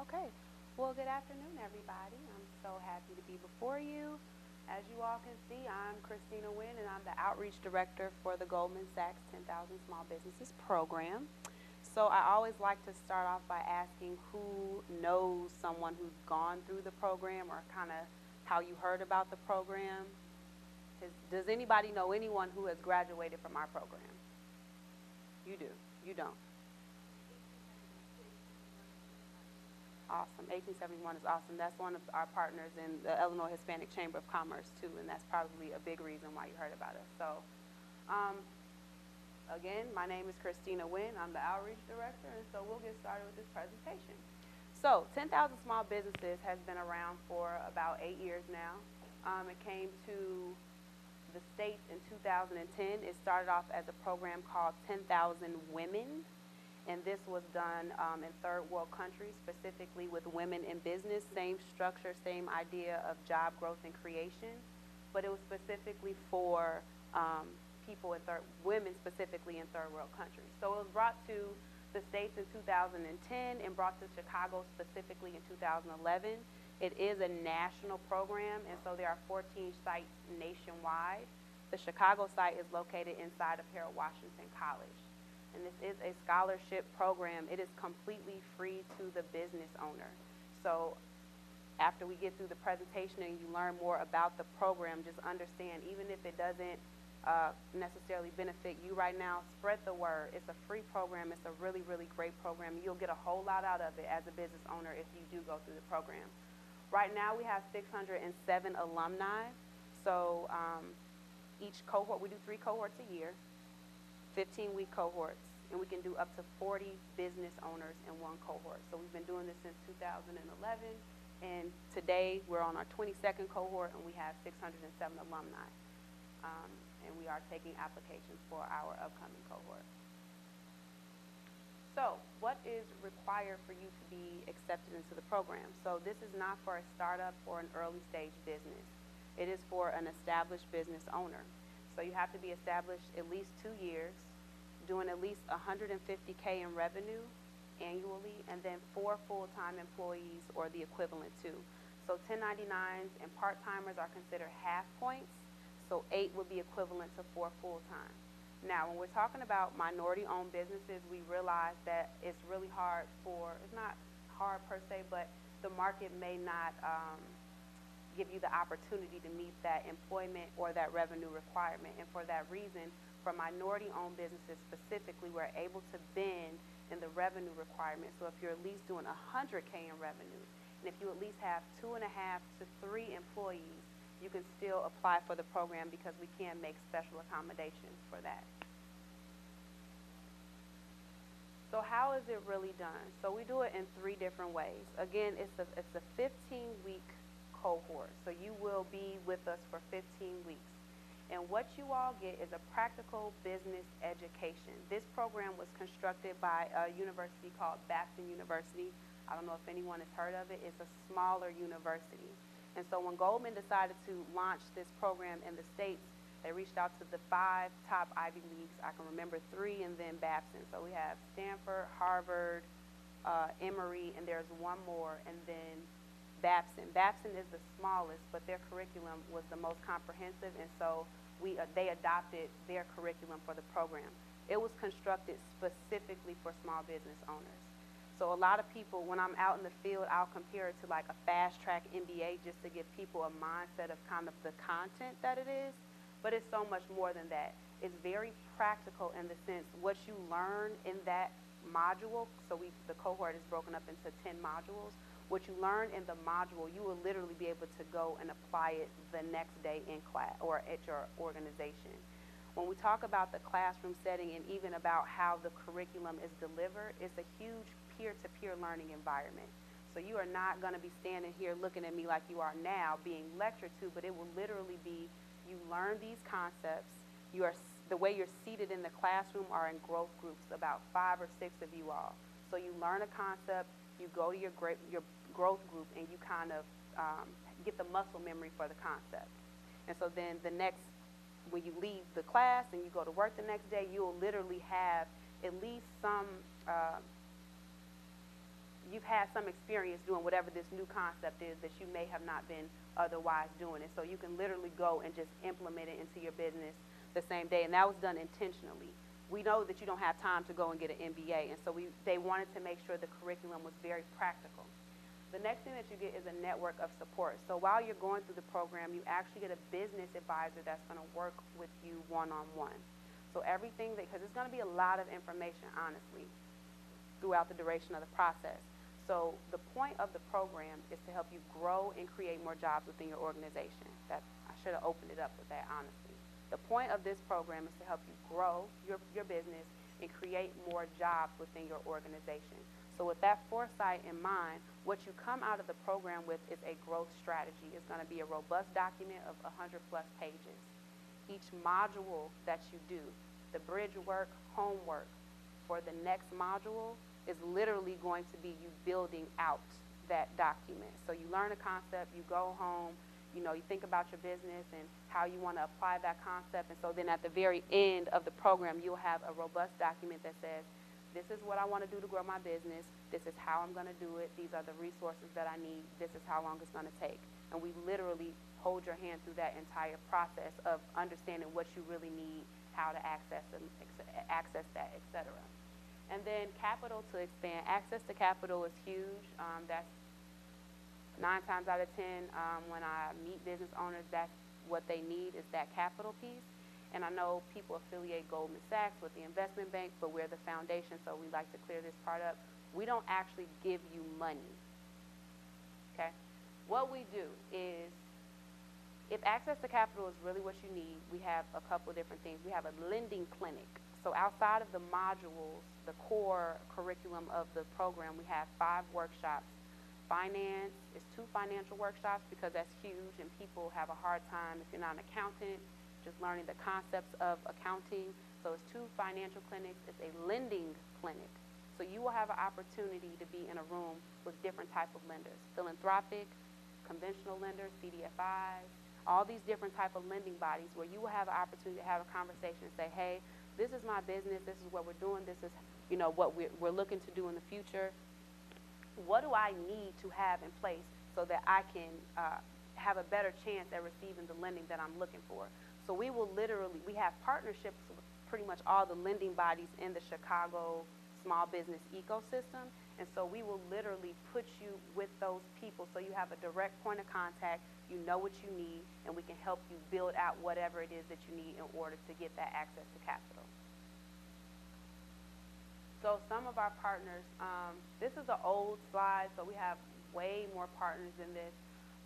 Okay. Well, good afternoon, everybody. I'm so happy to be before you. As you all can see, I'm Christina Wynn, and I'm the Outreach Director for the Goldman Sachs 10,000 Small Businesses Program. So I always like to start off by asking who knows someone who's gone through the program or kind of how you heard about the program. Does anybody know anyone who has graduated from our program? You do. You don't. Awesome. 1871 is awesome. That's one of our partners in the Illinois Hispanic Chamber of Commerce, too, and that's probably a big reason why you heard about us. So, again, my name is Christina Wynn. I'm the Outreach Director, and so we'll get started with this presentation. So, 10,000 Small Businesses has been around for about 8 years now. It came to the States in 2010. It started off as a program called 10,000 Women. And this was done in third world countries, specifically with women in business, same structure, same idea of job growth and creation, but it was specifically for people in women specifically in third world countries. So it was brought to the States in 2010 and brought to Chicago specifically in 2011. It is a national program, and so there are 14 sites nationwide. The Chicago site is located inside of Harold Washington College. And this is a scholarship program. It is completely free to the business owner. So after we get through the presentation and you learn more about the program, just understand, even if it doesn't necessarily benefit you right now, spread the word. It's a free program. It's a really, really great program. You'll get a whole lot out of it as a business owner if you do go through the program. Right now we have 607 alumni. So each cohort, we do 3 cohorts a year. 15-week cohorts, and we can do up to 40 business owners in one cohort. So we've been doing this since 2011, and today we're on our 22nd cohort, and we have 607 alumni. And we are taking applications for our upcoming cohort. So what is required for you to be accepted into the program? So this is not for a startup or an early stage business. It is for an established business owner. So you have to be established at least 2 years, doing at least $150K in revenue annually, and then 4 full-time employees or the equivalent to. So 1099s and part-timers are considered half points, so 8 would be equivalent to 4 full-time. Now, when we're talking about minority-owned businesses, we realize that it's really hard it's not hard per se, but the market may not give you the opportunity to meet that employment or that revenue requirement. And for that reason, for minority-owned businesses specifically, we're able to bend in the revenue requirement. So if you're at least doing $100K in revenue, and if you at least have 2.5 to 3 employees, you can still apply for the program because we can make special accommodations for that. So how is it really done? So we do it in 3 different ways. Again, it's a 15-week cohort. So you will be with us for 15 weeks. And what you all get is a practical business education. This program was constructed by a university called Babson University. I don't know if anyone has heard of it. It's a smaller university. And so when Goldman decided to launch this program in the States, they reached out to the 5 top Ivy Leagues. I can remember 3 and then Babson. So we have Stanford, Harvard, Emory, and there's one more, and then Babson. Babson is the smallest, but their curriculum was the most comprehensive, and so they adopted their curriculum for the program. It was constructed specifically for small business owners. So a lot of people, when I'm out in the field, I'll compare it to like a fast-track MBA just to give people a mindset of kind of the content that it is, but it's so much more than that. It's very practical in the sense what you learn in that module. So the cohort is broken up into 10 modules. What you learn in the module, you will literally be able to go and apply it the next day in class or at your organization. When we talk about the classroom setting and even about how the curriculum is delivered, it's a huge peer-to-peer learning environment. So you are not going to be standing here looking at me like you are now being lectured to, but it will literally be you learn these concepts. The way you're seated in the classroom are in growth groups, about 5 or 6 of you all. So you learn a concept, you go to your growth group, and you kind of get the muscle memory for the concept. And so then when you leave the class and you go to work the next day, you will literally have at least some you've had some experience doing whatever this new concept is that you may have not been otherwise doing it. So you can literally go and just implement it into your business the same day, and that was done intentionally. We know that you don't have time to go and get an MBA, and so they wanted to make sure the curriculum was very practical. The next thing that you get is a network of support. So while you're going through the program, you actually get a business advisor that's going to work with you one-on-one. So everything, because it's going to be a lot of information, honestly, throughout the duration of the process. So the point of the program is to help you grow and create more jobs within your organization. I should have opened it up with that, honestly. The point of this program is to help you grow your business and create more jobs within your organization. So with that foresight in mind, what you come out of the program with is a growth strategy. It's going to be a robust document of 100+ pages. Each module that you do, the bridge work, homework for the next module is literally going to be you building out that document. So you learn a concept, you go home, you think about your business and how you want to apply that concept. And so then at the very end of the program, you'll have a robust document that says, this is what I want to do to grow my business. This is how I'm going to do it. These are the resources that I need. This is how long it's going to take. And we literally hold your hand through that entire process of understanding what you really need, how to access that, etc. And then capital to expand. Access to capital is huge. That's 9 times out of 10 when I meet business owners, that's what they need is that capital piece. And I know people affiliate Goldman Sachs with the investment bank, but we're the foundation, so we like to clear this part up. We don't actually give you money, okay? What we do is, if access to capital is really what you need, we have a couple of different things. We have a lending clinic. So outside of the modules, the core curriculum of the program, we have 5 workshops. Finance is 2 financial workshops because that's huge, and people have a hard time, if you're not an accountant, just learning the concepts of accounting. So it's 2 financial clinics. It's a lending clinic. So you will have an opportunity to be in a room with different type of lenders, philanthropic, conventional lenders, CDFIs, all these different type of lending bodies where you will have an opportunity to have a conversation and say, hey, this is my business, this is what we're doing, this is what we're looking to do in the future. What do I need to have in place so that I can have a better chance at receiving the lending that I'm looking for? So we will literally, we have partnerships with pretty much all the lending bodies in the Chicago small business ecosystem. And so we will literally put you with those people so you have a direct point of contact, you know what you need, and we can help you build out whatever it is that you need in order to get that access to capital. So some of our partners, this is an old slide, so we have way more partners than this.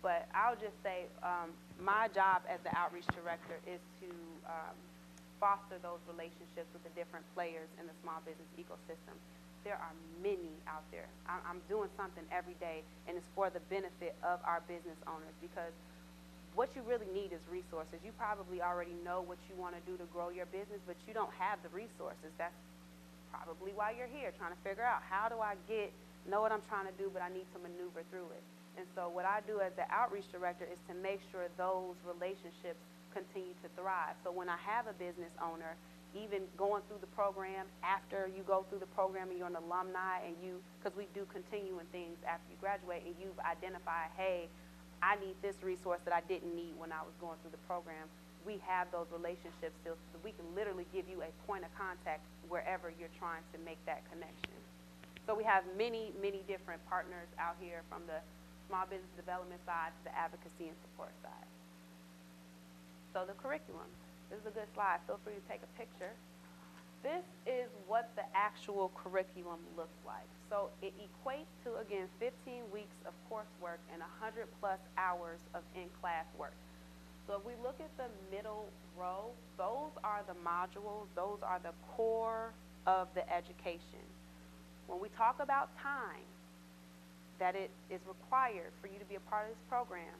But I'll just say my job as the outreach director is to foster those relationships with the different players in the small business ecosystem. There are many out there. I'm doing something every day, and it's for the benefit of our business owners, because what you really need is resources. You probably already know what you want to do to grow your business, but you don't have the resources. That's probably why you're here, trying to figure out how do I know what I'm trying to do, but I need to maneuver through it. And so what I do as the outreach director is to make sure those relationships continue to thrive. So when I have a business owner, even going through the program, after you go through the program and you're an alumni, and because we do continuing things after you graduate, and you've identified, hey, I need this resource that I didn't need when I was going through the program, we have those relationships still, so we can literally give you a point of contact wherever you're trying to make that connection. So we have many, many different partners out here, from the small business development side to the advocacy and support side. So the curriculum. This is a good slide. Feel free to take a picture. This is what the actual curriculum looks like. So it equates to, again, 15 weeks of coursework and 100+ hours of in-class work. So if we look at the middle row, those are the modules. Those are the core of the education. When we talk about time that it is required for you to be a part of this program,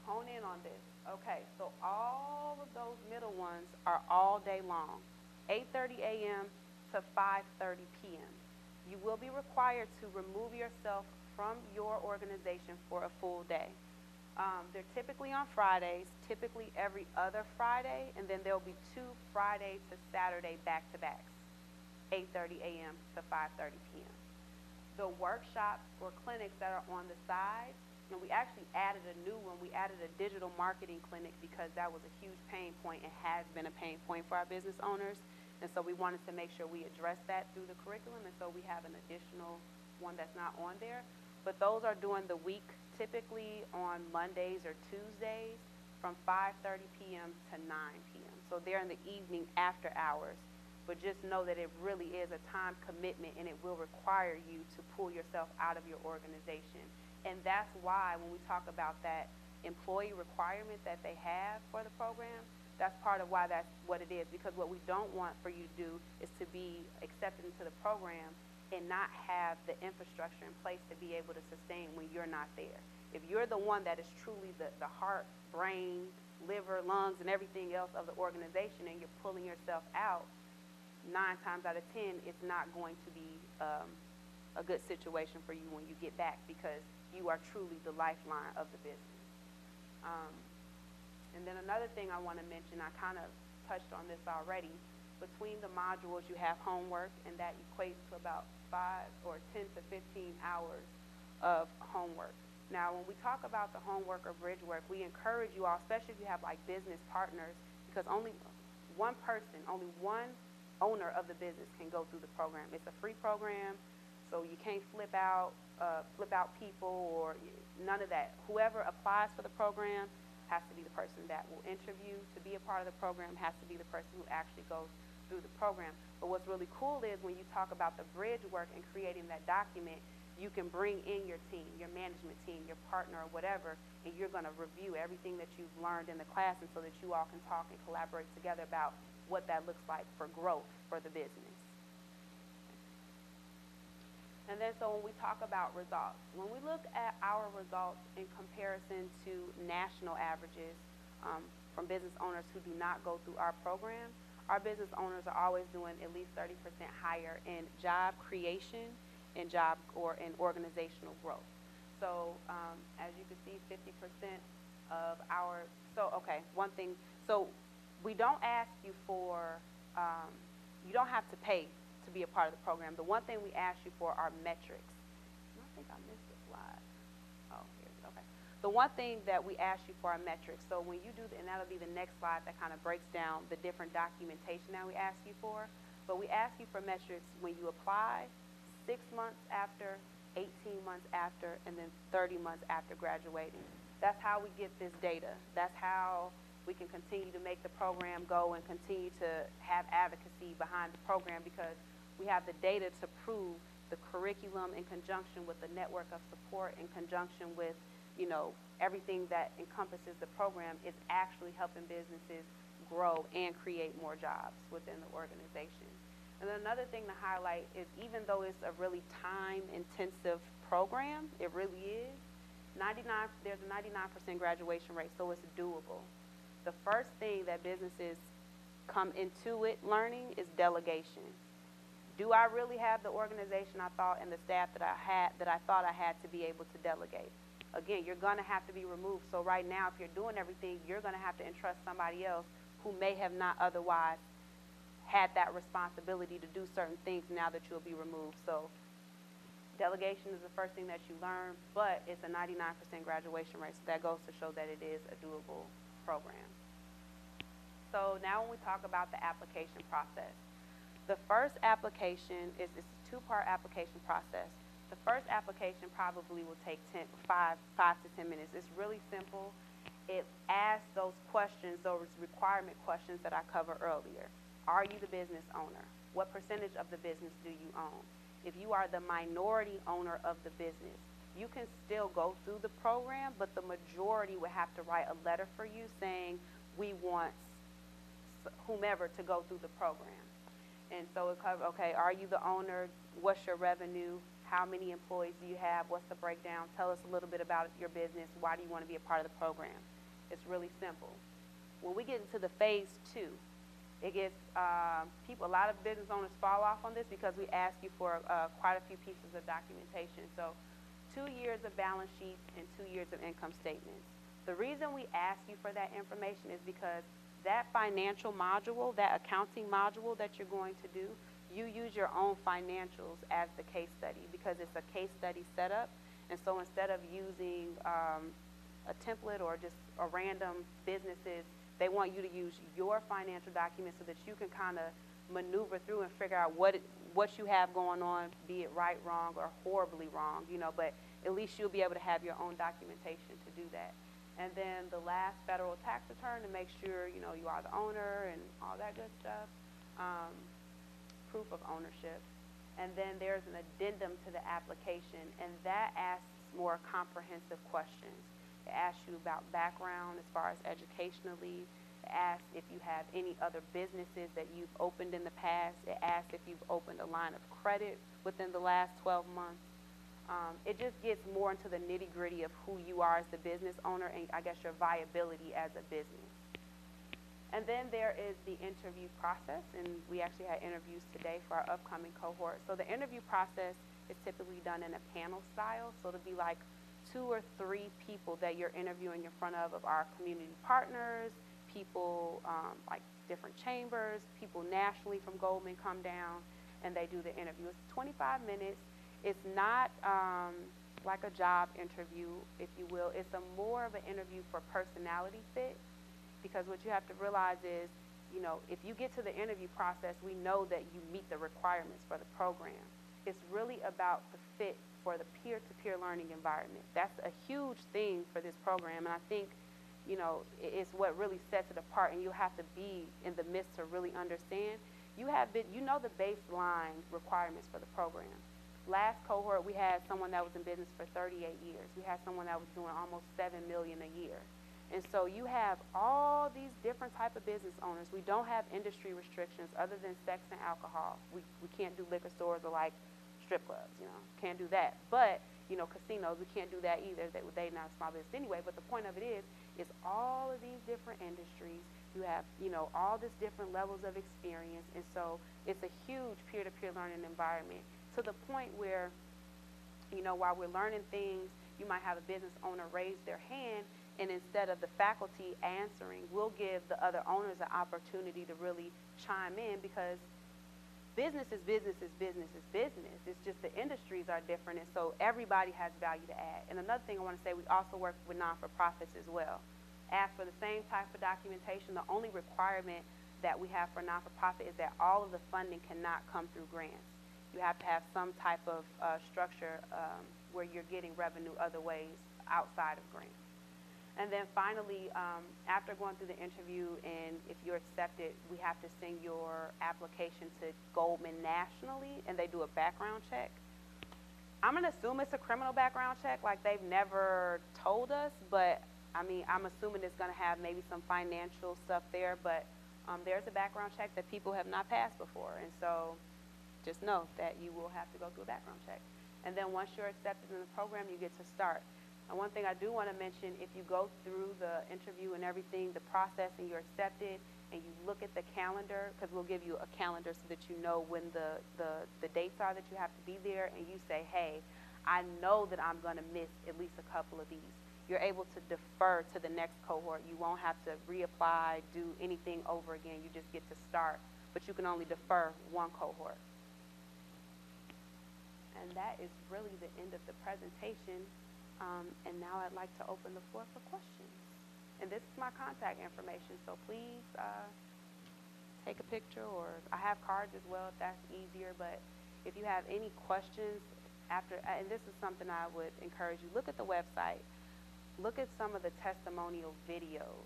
hone in on this. Okay, so all of those middle ones are all day long, 8:30 a.m. to 5:30 p.m. You will be required to remove yourself from your organization for a full day. They're typically on Fridays, typically every other Friday, and then there'll be 2 Friday to Saturday back-to-backs, 8:30 a.m. to 5:30 p.m. the workshops or clinics that are on the side, and we actually added a new one. We added a digital marketing clinic because that was a huge pain point and has been a pain point for our business owners. And so we wanted to make sure we address that through the curriculum, and so we have an additional one that's not on there. But those are during the week, typically on Mondays or Tuesdays from 5:30 p.m. to 9 p.m. So they're in the evening after hours. But just know that it really is a time commitment, and it will require you to pull yourself out of your organization. And that's why when we talk about that employee requirement that they have for the program, that's part of why that's what it is. Because what we don't want for you to do is to be accepted into the program and not have the infrastructure in place to be able to sustain when you're not there. If you're the one that is truly the heart, brain, liver, lungs, and everything else of the organization, and you're pulling yourself out, 9 times out of 10, it's not going to be a good situation for you when you get back, because you are truly the lifeline of the business. And then another thing I want to mention, I kind of touched on this already. Between the modules, you have homework, and that equates to about 10 to 15 hours of homework. Now, when we talk about the homework or bridge work, we encourage you all, especially if you have like business partners, because only one person, only one owner of the business can go through the program. It's a free program, so you can't flip out people or none of that. Whoever applies for the program has to be the person that will interview to be a part of the program, has to be the person who actually goes through the program. But what's really cool is when you talk about the bridge work and creating that document, you can bring in your team, your management team, your partner or whatever, and you're going to review everything that you've learned in the class, and so that you all can talk and collaborate together about what that looks like for growth for the business. And then so when we talk about results, when we look at our results in comparison to national averages from business owners who do not go through our program, our business owners are always doing at least 30% higher in job creation and job or in organizational growth. So as you can see, 50% of our, one thing, so we don't ask you for, you don't have to pay to be a part of the program. The one thing we ask you for are metrics. I think I missed a slide. Oh, here it is. Okay. The one thing that we ask you for are metrics. So when you do, and that'll be the next slide that kind of breaks down the different documentation that we ask you for. But we ask you for metrics when you apply, 6 months after, 18 months after, and then 30 months after graduating. That's how we get this data. That's how we can continue to make the program go and continue to have advocacy behind the program, because we have the data to prove the curriculum in conjunction with the network of support, in conjunction with, everything that encompasses the program is actually helping businesses grow and create more jobs within the organization. And then another thing to highlight is, even though it's a really time-intensive program, it really is, there's a 99% graduation rate, so it's doable. The first thing that businesses come into it learning is delegation. Do I really have the organization I thought and the staff that I thought I had to be able to delegate? Again, you're going to have to be removed. So right now, if you're doing everything, you're going to have to entrust somebody else who may have not otherwise had that responsibility to do certain things now that you'll be removed. So delegation is the first thing that you learn, but it's a 99% graduation rate, so that goes to show that it is a doable program. So now when we talk about the application process, the first application is a two-part application process. The first application probably will take 5 to 10 minutes. It's really simple. It asks those questions, those requirement questions that I covered earlier. Are you the business owner? What percentage of the business do you own? If you are the minority owner of the business, you can still go through the program, but the majority would have to write a letter for you saying, we want whomever to go through the program. And so it covers, okay, are you the owner? What's your revenue? How many employees do you have? What's the breakdown? Tell us a little bit about your business. Why do you want to be a part of the program? It's really simple. When we get into the phase 2, it gets a lot of business owners fall off on this because we ask you for quite a few pieces of documentation. So 2 years of balance sheets and 2 years of income statements. The reason we ask you for that information is because that financial module, that accounting module that you're going to do, you use your own financials as the case study because it's a case study setup. And so instead of using a template or just a random businesses, they want you to use your financial documents so that you can kind of maneuver through and figure out what you have going on, be it right, wrong, or horribly wrong, you know, but at least you'll be able to have your own documentation to do that. And then the last federal tax return to make sure, you know, you are the owner and all that good stuff, proof of ownership. And then there's an addendum to the application, and that asks more comprehensive questions. It asks you about background as far as educationally. It asks if you have any other businesses that you've opened in the past. It asks if you've opened a line of credit within the last 12 months. It just gets more into the nitty-gritty of who you are as the business owner and I guess your viability as a business. And then there is the interview process, and we actually had interviews today for our upcoming cohort. So the interview process is typically done in a panel style, so it'll be like 2 or 3 people that you're interviewing in front of our community partners, people like different chambers, people nationally from Goldman come down, and they do the interview. It's 25 minutes. It's not like a job interview, if you will. It's more of an interview for personality fit. Because what you have to realize is, you know, if you get to the interview process, we know that you meet the requirements for the program. It's really about the fit for the peer-to-peer learning environment. That's a huge thing for this program, and I think, you know, it's what really sets it apart, and you have to be in the midst to really understand. You know the baseline requirements for the program. Last cohort, we had someone that was in business for 38 years. We had someone that was doing almost $7 million a year. And so you have all these different type of business owners. We don't have industry restrictions other than sex and alcohol. We can't do liquor stores or like strip clubs, you know, can't do that. But, you know, casinos, we can't do that either. They're not small business anyway. But the point of it is all of these different industries. You have, you know, all these different levels of experience. And so it's a huge peer-to-peer learning environment to the point where, you know, while we're learning things, you might have a business owner raise their hand, and instead of the faculty answering, we'll give the other owners an opportunity to really chime in because business is business is business is business. It's just the industries are different, and so everybody has value to add. And another thing I want to say, we also work with non-for-profits as well. Ask for the same type of documentation. The only requirement that we have for non-for-profit is that all of the funding cannot come through grants. You have to have some type of structure where you're getting revenue other ways outside of grants. And then finally, after going through the interview, and if you're accepted, we have to send your application to Goldman nationally, and they do a background check. I'm going to assume it's a criminal background check, like they've never told us, but I mean, I'm assuming it's going to have maybe some financial stuff there, but there's a background check that people have not passed before, and so just know that you will have to go through a background check. And then once you're accepted in the program, you get to start. And one thing I do want to mention, if you go through the interview and everything, the process, and you're accepted, and you look at the calendar, because we'll give you a calendar so that you know when the dates are that you have to be there, and you say, hey, I know that I'm going to miss at least a couple of these. You're able to defer to the next cohort. You won't have to reapply, do anything over again. You just get to start, but you can only defer one cohort. And that is really the end of the presentation. And now I'd like to open the floor for questions. And this is my contact information, so please take a picture, or I have cards as well if that's easier. But if you have any questions after, and this is something I would encourage you, look at the website. Look at some of the testimonial videos.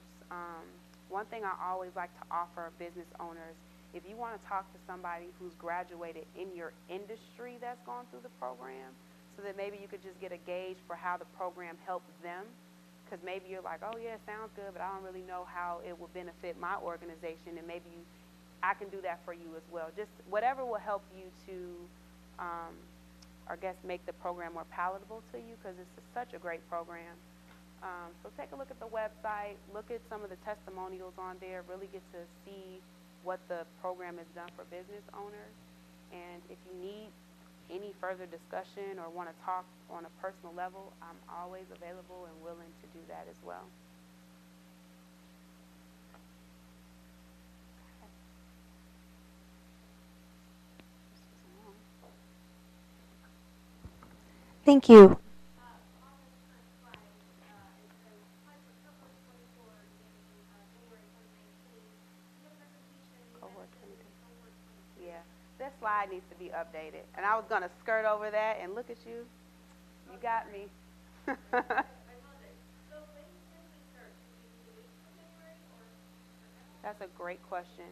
One thing I always like to offer business owners, if you want to talk to somebody who's graduated in your industry that's gone through the program, so that maybe you could just get a gauge for how the program helped them, because maybe you're like, oh yeah, it sounds good, but I don't really know how it will benefit my organization, and maybe I can do that for you as well. Just whatever will help you to, I guess, make the program more palatable to you, because it's such a great program. So take a look at the website, look at some of the testimonials on there, really get to see what the program has done for business owners. And if you need any further discussion or want to talk on a personal level, I'm always available and willing to do that as well. Thank you. Cohort 22. Yeah, that slide needs to be updated. And I was going to skirt over that, and look at you. You got me. That's a great question.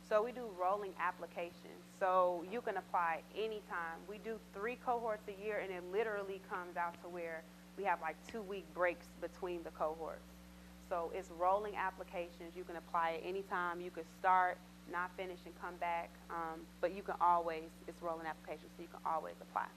So we do rolling applications. So you can apply anytime. We do 3 cohorts a year, and it literally comes out to where we have like 2-week breaks between the cohorts. So it's rolling applications. You can apply at any time. You can start, not finish, and come back. But you can always, it's rolling applications, so you can always apply.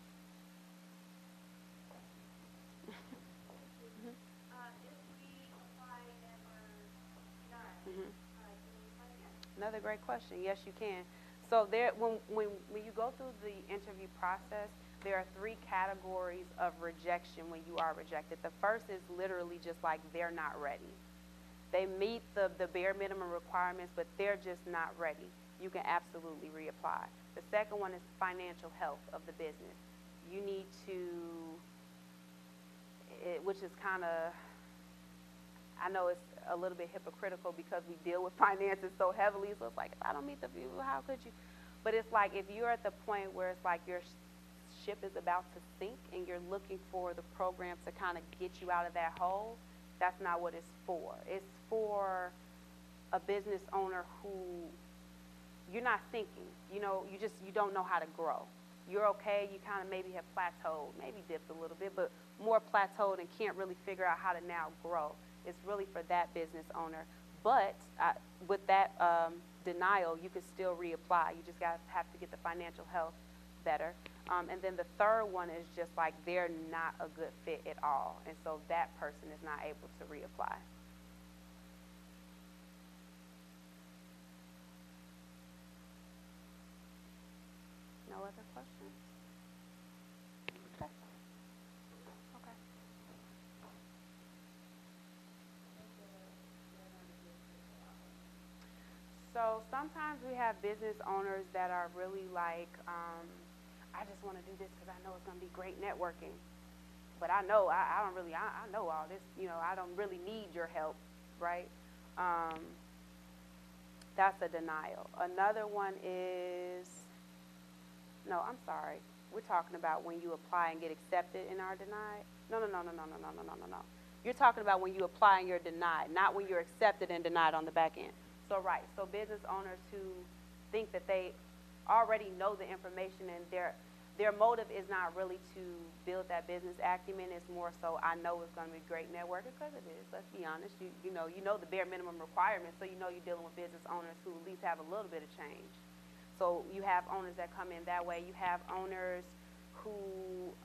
Another great question. Yes, you can. So there, when you go through the interview process, there are 3 categories of rejection when you are rejected. The first is literally just like they're not ready. They meet the bare minimum requirements, but they're just not ready. You can absolutely reapply. The second one is financial health of the business. You need to, which is kind of, I know it's a little bit hypocritical because we deal with finances so heavily, so it's like, if I don't meet the view, how could you? But it's like, if you're at the point where it's like your ship is about to sink and you're looking for the program to kind of get you out of that hole, that's not what it's for. It's for a business owner who, you're not thinking, you don't know how to grow. You're okay, you kind of maybe have plateaued, maybe dipped a little bit, but more plateaued and can't really figure out how to now grow. It's really for that business owner. But with that denial, you can still reapply. You just have to get the financial health better. And then the third one is just like they're not a good fit at all. And so that person is not able to reapply. No other questions? Okay. Okay. So sometimes we have business owners that are really like, I just want to do this because I know it's going to be great networking. But I know I don't really, I know all this, I don't really need your help, right? That's a denial. Another one is, no, I'm sorry. We're talking about when you apply and get accepted and are denied. No. You're talking about when you apply and you're denied, not when you're accepted and denied on the back end. So right, so business owners who think that they already know the information and their motive is not really to build that business acumen. It's more so, I know it's going to be great networking, because it is. Let's be honest. You know the bare minimum requirements, so you know you're dealing with business owners who at least have a little bit of change. So you have owners that come in that way. You have owners who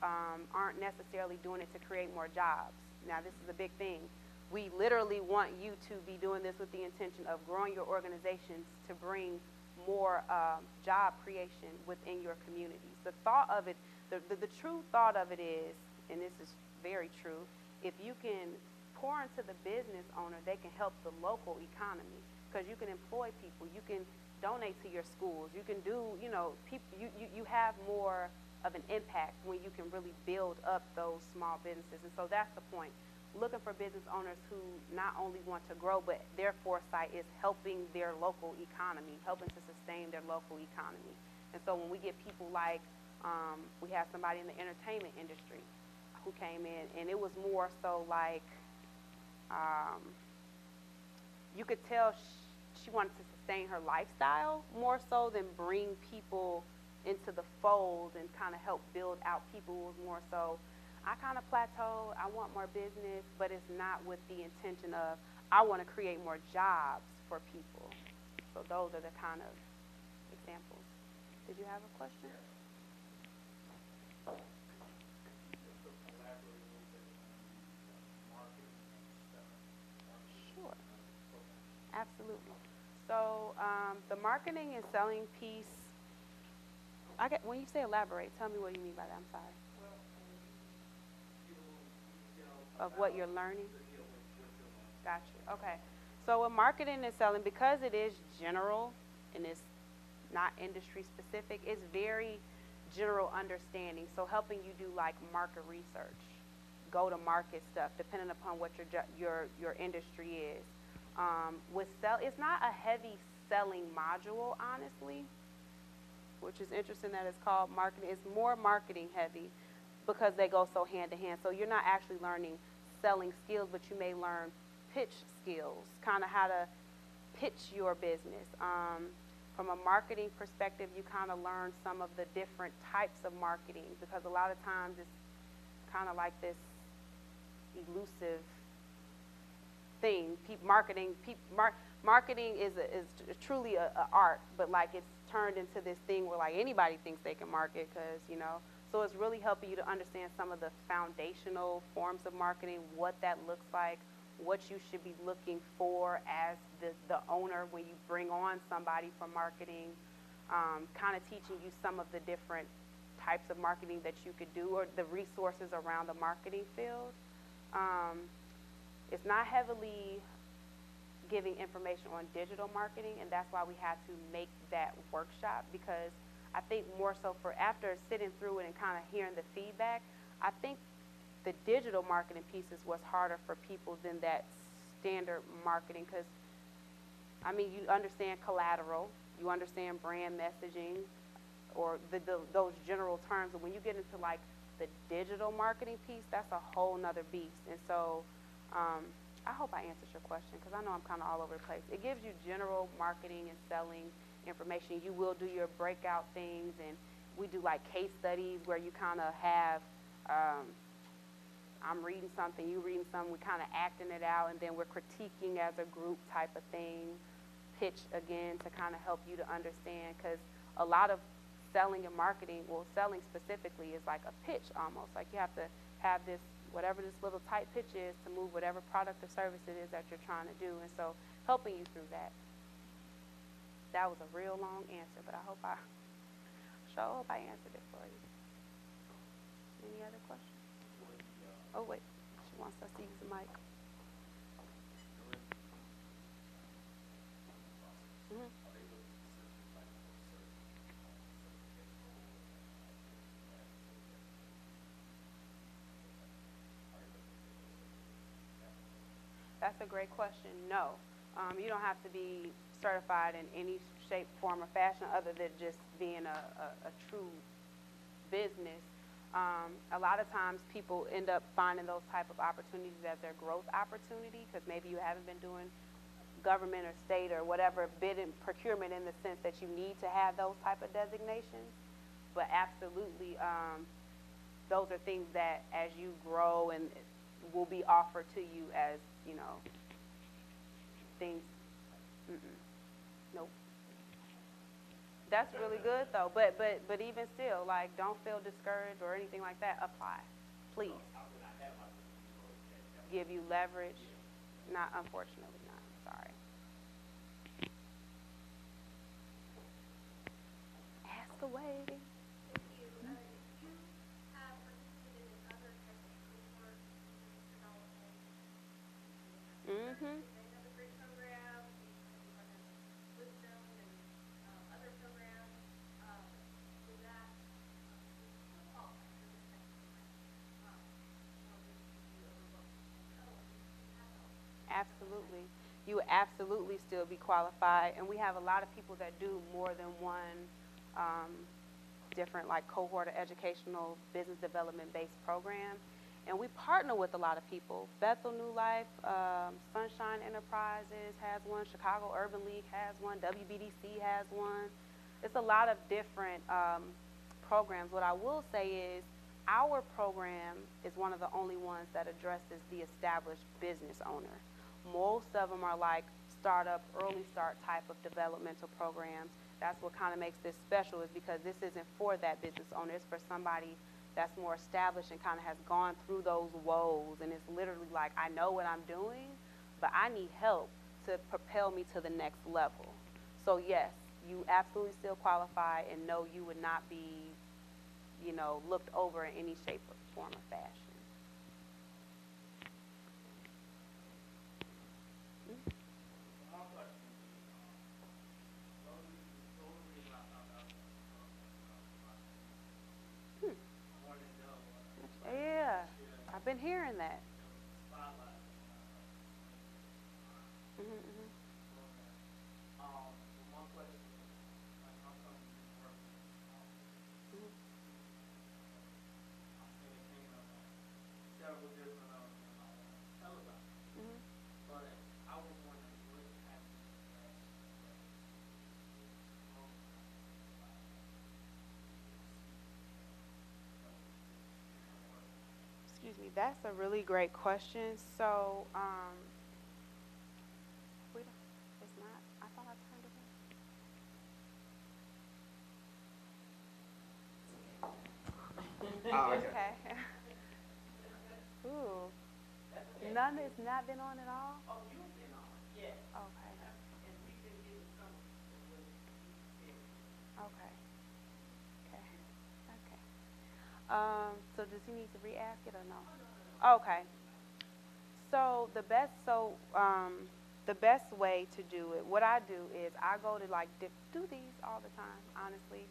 aren't necessarily doing it to create more jobs. Now, this is a big thing. We literally want you to be doing this with the intention of growing your organizations to bring more job creation within your communities. The thought of it, the true thought of it is, and this is very true, if you can pour into the business owner, they can help the local economy, because you can employ people, you can donate to your schools, you can do, you have more of an impact when you can really build up those small businesses. And so that's the point. Looking for business owners who not only want to grow, but their foresight is helping their local economy, helping to sustain their local economy. And so when we get people like, we have somebody in the entertainment industry who came in, and it was more so like, you could tell she wanted to sustain her lifestyle more so than bring people into the fold and kind of help build out people. It was more so, I kind of plateaued, I want more business, but it's not with the intention of, I want to create more jobs for people. So those are the kind of examples. Did you have a question? Sure. Absolutely. So the marketing and selling piece, when you say elaborate, tell me what you mean by that. I'm sorry. Of what you're learning? Gotcha. Okay. So with marketing and selling, because it is general and it's not industry specific, it's very general understanding. So helping you do like market research, go to market stuff, depending upon what your industry is. It's not a heavy selling module, honestly, which is interesting that it's called marketing. It's more marketing heavy because they go so hand to hand. So you're not actually learning selling skills, but you may learn pitch skills, kind of how to pitch your business. From a marketing perspective, you kind of learn some of the different types of marketing, because a lot of times it's kind of like this elusive thing. Marketing is truly a art, but like it's turned into this thing where like anybody thinks they can market, because so it's really helping you to understand some of the foundational forms of marketing, what that looks like, what you should be looking for as the owner when you bring on somebody for marketing, kind of teaching you some of the different types of marketing that you could do, or the resources around the marketing field. It's not heavily giving information on digital marketing, and that's why we had to make that workshop, because I think more so for after sitting through it and kind of hearing the feedback, I think the digital marketing pieces was harder for people than that standard marketing, because, I mean, you understand collateral, you understand brand messaging, or those general terms, but when you get into like the digital marketing piece, that's a whole nother beast. And so I hope I answered your question, because I know I'm kind of all over the place. It gives you general marketing and selling information. You will do your breakout things, and we do like case studies where you kind of have, I'm reading something, you reading something, we kind of acting it out, and then we're critiquing as a group type of thing. Pitch again to kind of help you to understand, because a lot of selling and marketing, well, selling specifically is like a pitch almost. Like you have to have this, whatever this little tight pitch is, to move whatever product or service it is that you're trying to do. And so helping you through that. That was a real long answer, but I hope I answered it for you. Any other questions? Oh, wait. She wants us to use the mic. Mm-hmm. That's a great question. No. You don't have to be certified in any shape, form, or fashion other than just being a true business. A lot of times people end up finding those type of opportunities as their growth opportunity, because maybe you haven't been doing government or state or whatever bid and procurement in the sense that you need to have those type of designations. But absolutely, those are things that as you grow and will be offered to you as, things. Nope. That's really good though, but even still, like, don't feel discouraged or anything like that. Apply, please. Give you leverage? Not, unfortunately not. Sorry. Ask away. Mm-hmm. Absolutely. You would absolutely still be qualified, and we have a lot of people that do more than one different like cohort of educational business development based program, and we partner with a lot of people. Bethel New Life, Sunshine Enterprises has one, Chicago Urban League has one, WBDC has one. It's a lot of different programs. What I will say is our program is one of the only ones that addresses the established business owner. Most of them are like startup, early start type of developmental programs. That's what kind of makes this special, is because this isn't for that business owner. It's for somebody that's more established and kind of has gone through those woes, and it's literally like, I know what I'm doing, but I need help to propel me to the next level. So yes, you absolutely still qualify, and no, you would not be, looked over in any shape or form or fashion. that. Mhm. Mhm. Mhm. Mhm. Excuse me. That's a really great question. So, we don't. It's not. I thought I turned it Oh, on. okay. Okay. Ooh. None has not been on at all. Okay. Okay. Okay. Okay. So does he need to re-ask it or no? Okay. The best way to do it, what I do is I go to like do these all the time, honestly.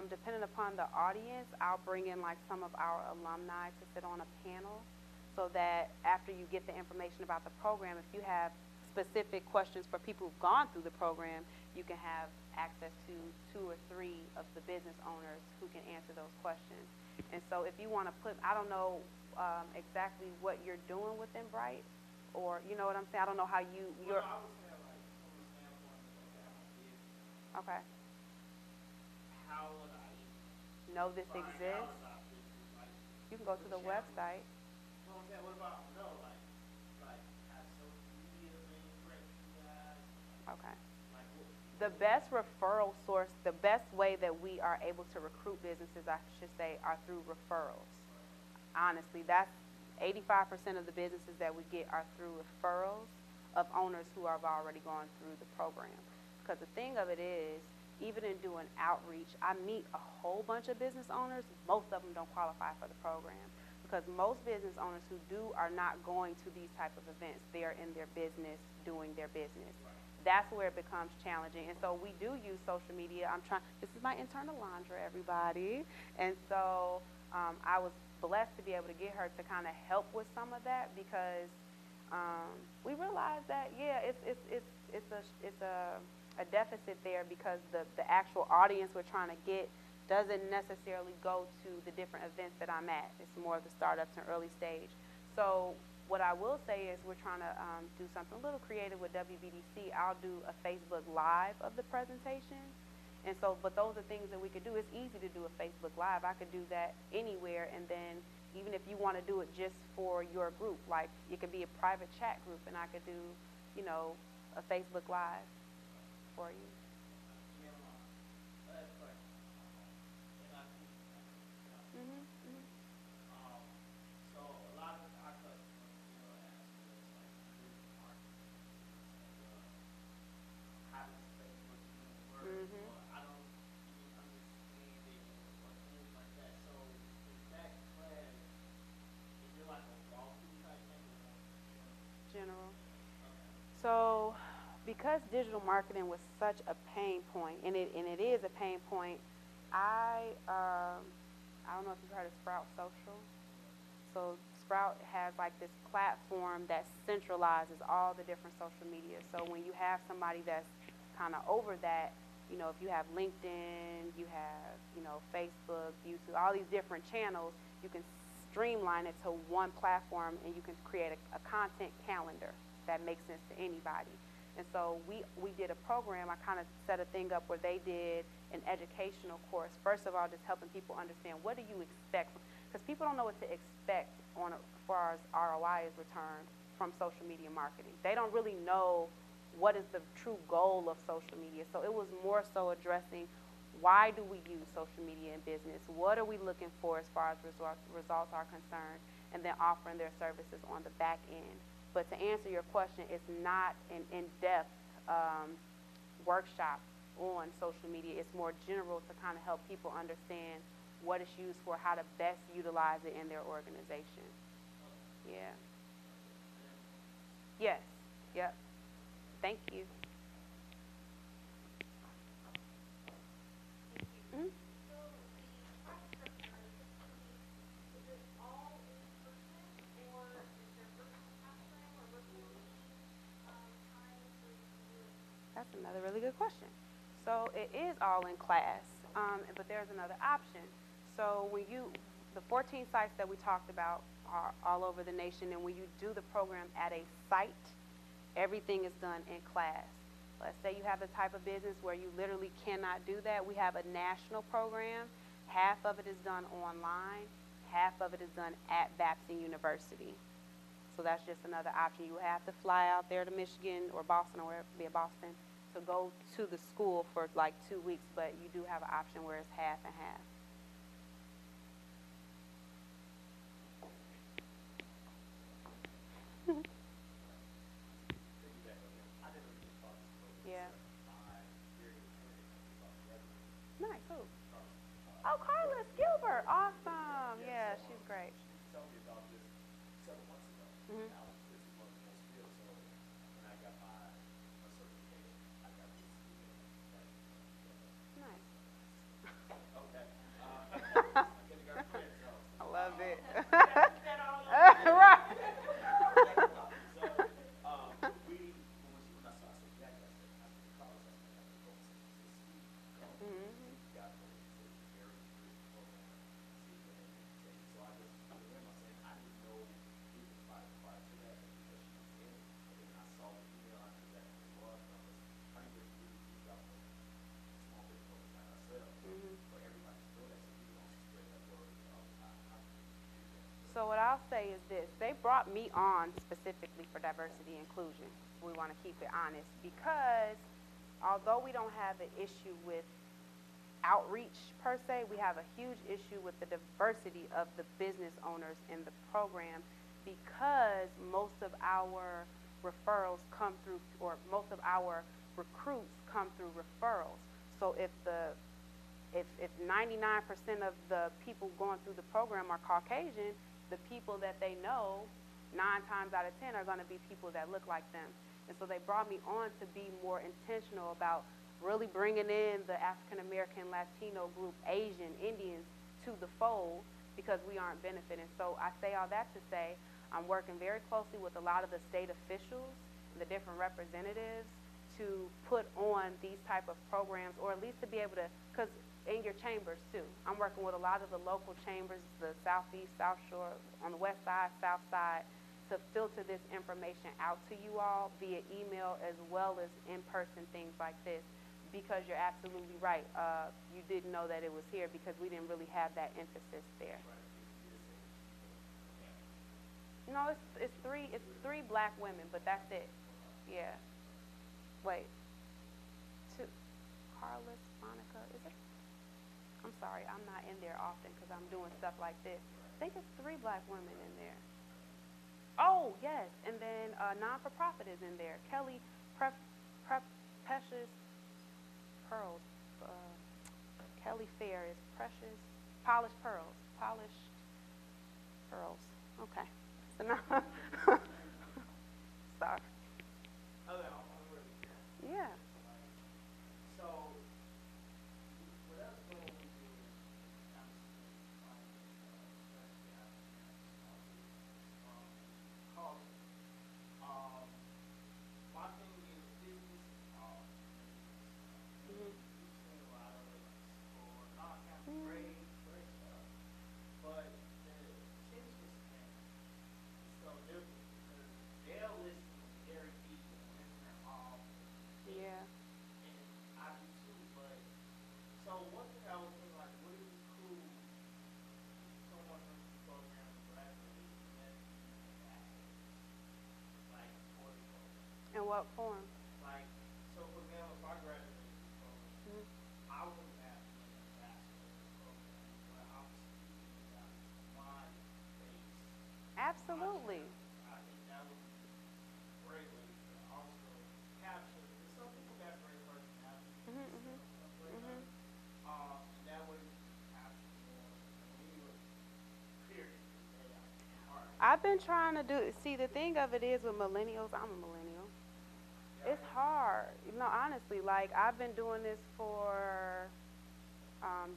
Depending upon the audience, I'll bring in like some of our alumni to sit on a panel, so that after you get the information about the program, if you have specific questions for people who've gone through the program, you can have access to two or three of the business owners who can answer those questions. And so if you want to put, I don't know exactly what you're doing within Bright, or you know what I'm saying. I don't know how you're. Okay. Know this exists. You can go to the website. Okay. The best referral source, the best way that we are able to recruit businesses, I should say, are through referrals. Honestly, that's 85% of the businesses that we get are through referrals of owners who have already gone through the program. Because the thing of it is, even in doing outreach, I meet a whole bunch of business owners. Most of them don't qualify for the program because most business owners who do are not going to these type of events. They are in their business doing their business. That's where it becomes challenging. And so we do use social media. This is my internal Landra, everybody. And so I was blessed to be able to get her to kind of help with some of that because we realized that, yeah, it's a deficit there because the actual audience we're trying to get doesn't necessarily go to the different events that I'm at. It's more of the startups and early stage. So what I will say is we're trying to do something a little creative with WBDC. I'll do a Facebook Live of the presentation. And so, but those are things that we could do. It's easy to do a Facebook Live. I could do that anywhere. And then even if you want to do it just for your group, like it could be a private chat group, and I could do, a Facebook Live for you. Mhm. Mhm. Mhm. General. So, because digital marketing was such a pain point, and it is a pain point, I don't know if you've heard of Sprout Social. So Sprout has like this platform that centralizes all the different social media. So when you have somebody that's kind of over that, if you have LinkedIn, you have, Facebook, YouTube, all these different channels, you can streamline it to one platform and you can create a content calendar that makes sense to anybody. And so we did a program. I kind of set a thing up where they did an educational course. First of all, just helping people understand what do you expect, because people don't know what to expect as far as ROI is returned from social media marketing. They don't really know what is the true goal of social media. So it was more so addressing why do we use social media in business? What are we looking for as far as results are concerned? And then offering their services on the back end. But to answer your question, it's not an in-depth workshop on social media. It's more general to kind of help people understand what it's used for, how to best utilize it in their organization. Yeah. Yes. Yep. Thank you. Mhm. That's another really good question. So it is all in class, but there's another option. So the 14 sites that we talked about are all over the nation, and when you do the program at a site, everything is done in class. Let's say you have the type of business where you literally cannot do that. We have a national program. Half of it is done online. Half of it is done at Babson University. So that's just another option. You have to fly out there to Michigan or Boston, or wherever it be, Boston, to go to the school for like 2 weeks, but you do have an option where it's half and half. Yeah. Nice. Who? Oh, Carlos Gilbert. Awesome. Yeah, she's great. Mm-hmm. Nice. I love it. Right. So what I'll say is this. They brought me on specifically for diversity and inclusion. We want to keep it honest because although we don't have an issue with outreach per se, we have a huge issue with the diversity of the business owners in the program because most of our referrals come through, or most of our recruits come through referrals. So if 99% of the people going through the program are Caucasian, the people that they know 9 times out of 10 are going to be people that look like them. And so they brought me on to be more intentional about really bringing in the African American, Latino group, Asian, Indians to the fold because we aren't benefiting. So I say all that to say I'm working very closely with a lot of the state officials, the different representatives, to put on these type of programs, or at least to be able to, because in your chambers too. I'm working with a lot of the local chambers, the Southeast, South Shore, on the West Side, South Side, to filter this information out to you all via email as well as in-person things like this, because you're absolutely right. You didn't know that it was here because we didn't really have that emphasis there. No, it's three black women, but that's it. Yeah. Wait. Carlos, Monica, is it? I'm sorry, I'm not in there often because I'm doing stuff like this. I think it's 3 black women in there. Oh, yes, and then non-for-profit is in there. Kelly Precious Pearls. Kelly Fair is Precious Polished Pearls. Polished Pearls. Okay. So now, sorry. Yeah. In what form? Like, so for example, if I graduated from this program, I wouldn't have to be an ambassador of the program, but I'm speaking about my base. Absolutely. I think that would be a great way to also capture, because some people got great personalities, and that way you can capture more. Period. I've been trying to see, the thing of it is with millennials, I'm a millennial. It's hard. Honestly, like, I've been doing this for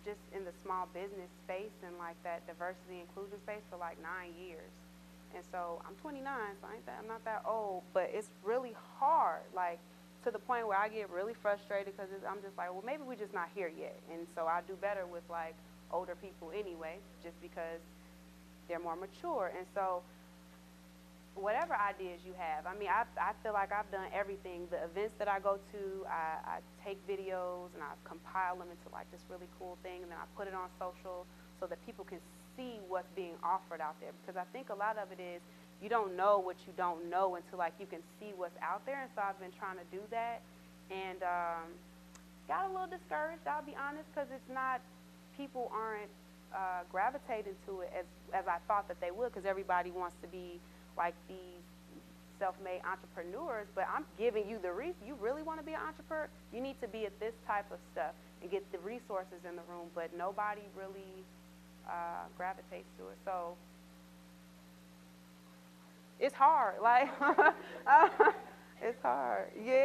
just in the small business space and like that diversity inclusion space for like 9 years. And so I'm 29, so I'm not that old, but it's really hard. Like, to the point where I get really frustrated because I'm just like, well, maybe we're just not here yet. And so I do better with like older people anyway, just because they're more mature. And so whatever ideas you have, I mean, I feel like I've done everything. The events that I go to, I take videos and I compile them into like this really cool thing, and then I put it on social so that people can see what's being offered out there. Because I think a lot of it is you don't know what you don't know until like you can see what's out there. And so I've been trying to do that, and got a little discouraged, I'll be honest, because it's not, people aren't gravitating to it as I thought that they would, because everybody wants to be like these self-made entrepreneurs. But I'm giving you the reason. You really want to be an entrepreneur, you need to be at this type of stuff and get the resources in the room, but nobody really gravitates to it. So it's hard, like it's hard. Yeah,